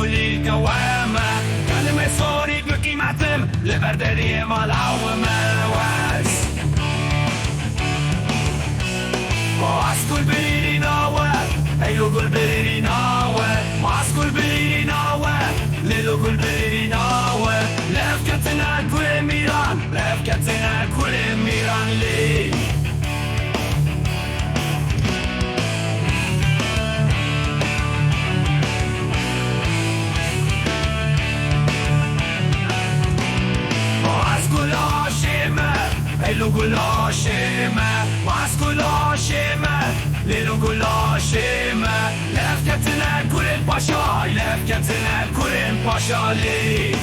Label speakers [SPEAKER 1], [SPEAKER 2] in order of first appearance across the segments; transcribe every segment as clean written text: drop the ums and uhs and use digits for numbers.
[SPEAKER 1] kulîlka weme Genimê sorî qîmetim li ber deriyê mala me wes Mas gulbirîna we Eylo gulbirîna we Mas gulbirîna we Lêlo gulbirîna we Lev ketine kurên mîran Lev ketine kurên mîran lê Eylo gula şewitî Mas gula şewitî Lêlo gula şewitî Lev ketine kurên paşa Lev ketine kurên paşa lê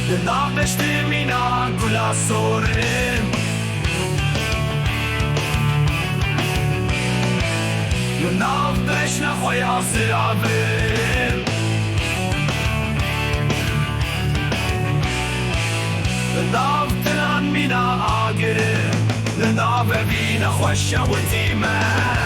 [SPEAKER 1] Li nav deştê mîna gula sorên Li nav bejna xweya ziravên Li nav dilan mîna agir Li nav evîna xwe şewitî me